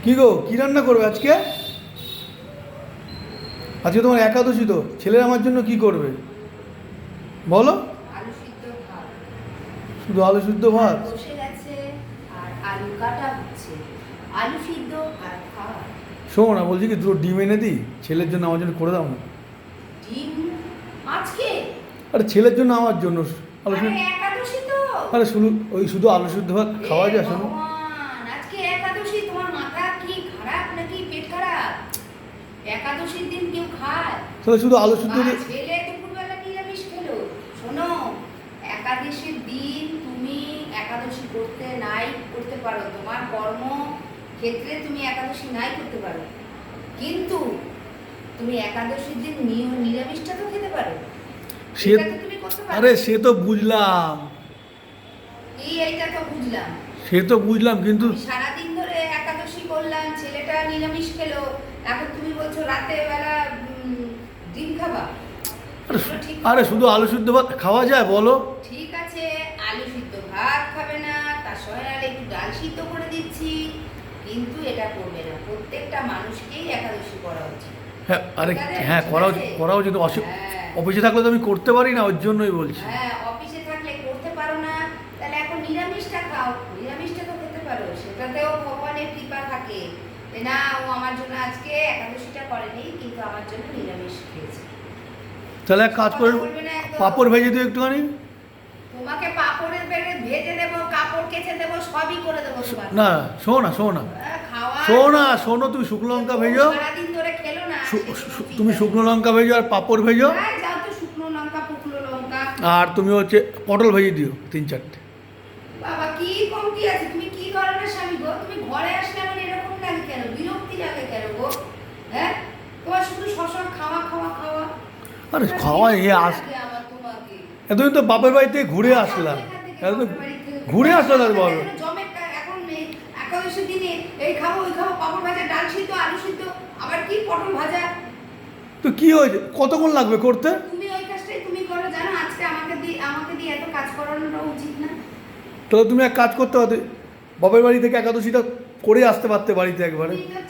কি গো, কি রান্না করবে আজকে? আজকে তোমার একাদশী তো, ছেলের আমার জন্য কি করবে বলো? আলু সিদ্ধ ভাত শুধু আলু সিদ্ধ ভাত? বসে গেছে, আর আলু কাটা হচ্ছে। আলু সিদ্ধ আর খাওয়া। শোনো না, বলছি কি, দুটো ডিম এনে দিই, ছেলের জন্য আমার জন্য করে দাও না। ডিম আজকে? আরে ছেলের জন্য আমার জন্য আলু আরে সিদ্ধ। একাদশী তো। আরে শুধু শুধু আলু সিদ্ধ ভাত খাওয়া যায়? শোনো, ভগবান, আজকে একাদশী। তোমার মাথা কি খারাপ নাকি পেট খারাপ? একাদশীর দিন কেউ খায়? তাহলে শুধু আলু সিদ্ধ দিয়ে। ছেলে দুপুরবেলা নিরামিষ খেলো। শোনো, একাদশীর দিন তুমি একাদশী করতে নাই করতে পারো, তোমার কর্ম ক্ষেত্রে তুমি একাদশী নাই করতে পারো, কিন্তু তুমি একাদশীর দিন নিরামিষটা তো খেতে পারো। সে এটা তো তুমি করতে পারো। আরে সে তো বুঝলাম, এইটা তো বুঝলাম। সে তো বুঝলাম, কিন্তু আমি সারাদিন ধরে একাদশী করলাম, ছেলেটা নিরামিষ খেলো, এখন তুমি বলছো রাতের বেলা ডিম খাবা? আরে এগুলো ঠিক আরে না। শুধু আলু সিদ্ধ ভাত খাওয়া যায় বলো? ঠিক আছে, আলু সিদ্ধ ভাত খাবে না, তার সঙ্গে আর একটু ডাল সিদ্ধ করে দিচ্ছি, কিন্তু এটা করবে না। প্রত্যেকটা মানুষকেই একাদশী করা উচিত। হ্যাঁ, আরে ঠিক আছে? হ্যাঁ, ঠিক করা আছে? করা উচিত। হ্যাঁ। অফিসে থাকলে তো আমি করতে পারি না, ওর জন্যই বলছি। হ্যাঁ, অফিসে থাকলে করতে পারো না, তাহলে এখন নিরামিষটা খাও। নিরামিষটা তো খেতে পারো, সেটাতেও ভগবানের কৃপা থাকে যে না, ও আমার জন্য আজকে একাদশীটা করেনি, কিন্তু আমার জন্য নিরামিষ খেয়েছে। তাহলে এক কাজ করে, কথা বলবে না একদম। পাঁপড় ভেজে দিও একটুখানি। তোমাকে পাপড়ের বেড়ে ভেজে দেবো, কাপড় কেচে দেবো, সবই করে দেবো তোমার। না, শোনো না, শোনো না, খাওয়া। শোনো না, শোনো, তুমি শুকনো লঙ্কা ভেজো। সারাদিন ধরে খেলো না। তুমি শুকনো লঙ্কা ভেজো আর পাঁপড় ভেজো। হ্যাঁ, যাও তো, শুকনো লঙ্কা, শুকনো লঙ্কা। আর তুমি হচ্ছে পটল ভেজে দিও 3-4টে। বাবা, কি কমতি আছে? তুমি কি ধরনের স্বামী গো? তুমি ঘরে আসলে আমার এরকম লাগে কেন? বিরক্তি লাগে কেন গো? হ্যাঁ, তোমার শুধু সবসময় খাওয়া খাওয়া খাওয়া। আরে খাওয়া এ আস, লাগে আমার তোমাকে। এতদিন তো বাপের বাড়িতে ঘুরে আসলাম, এতদিন ঘুরে আসলাম তার বলো। এখন একাদশীর দিনে এই খাবো ওই খাবো, পাপড় ভাজা, ডাল সিদ্ধ, আলু সিদ্ধ, আবার কি পটল ভাজা। তো কি হয়েছে, কতক্ষণ লাগবে করতে? তুমি ওই কাজটাই তুমি করো, জানো? আজকে আমাকে দিয়ে এত কাজ করানোটা উচিত না। তাহলে তুমি এক কাজ করতে পারতে, বাপের বাড়ি থেকে একাদশীটা করে আসতে পারতে বাড়িতে একবারে। তুমি তো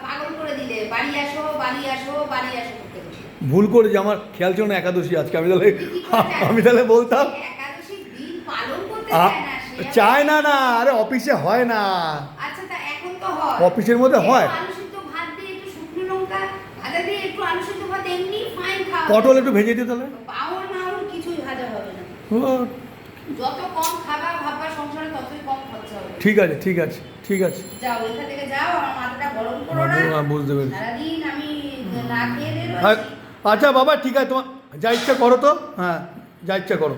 পাগল করে দিলে, বাড়ি আসো বাড়ি আসো বাড়ি আসো করতে বসে। ভুল করে যে আমার খেয়াল ছিল না একাদশী আজকে, আমি তাহলে কি করে জানো? আমি তাহলে বলতাম। একাদশীর দিন পালন করতে আ- চায় না সে। চায় না, না, আরে অফিসে হয় না, আচ্ছা, তা এখন তো হয়। অফিসের মধ্যে হয়। একটু আলু সিদ্ধ ভাত দিয়ে, একটু শুকনো লঙ্কা ভাজা দিয়ে, একটু আলু সিদ্ধ ভাত এমনি ফাইন খাওয়া। পটল একটু ভেজে দিও তাহলে। পাউর মাউর কিছুই ভাজা হবে না। ও, যত কম খাবা ভাববা সংসারে, ততই কম খরচা হবে। ঠিক আছে, ঠিক আছে, ঠিক আছে। যাও, ওইখান থেকে যাও, আমার মাথাটা গরম করো না। বুঝতে পেরেছি। সারাদিন আমি না খেয়ে দিয়ে আর- রয়েছি। আচ্ছা বাবা, ঠিক আছে, তোমার যা ইচ্ছা করো তো, হ্যাঁ, যা ইচ্ছা করো।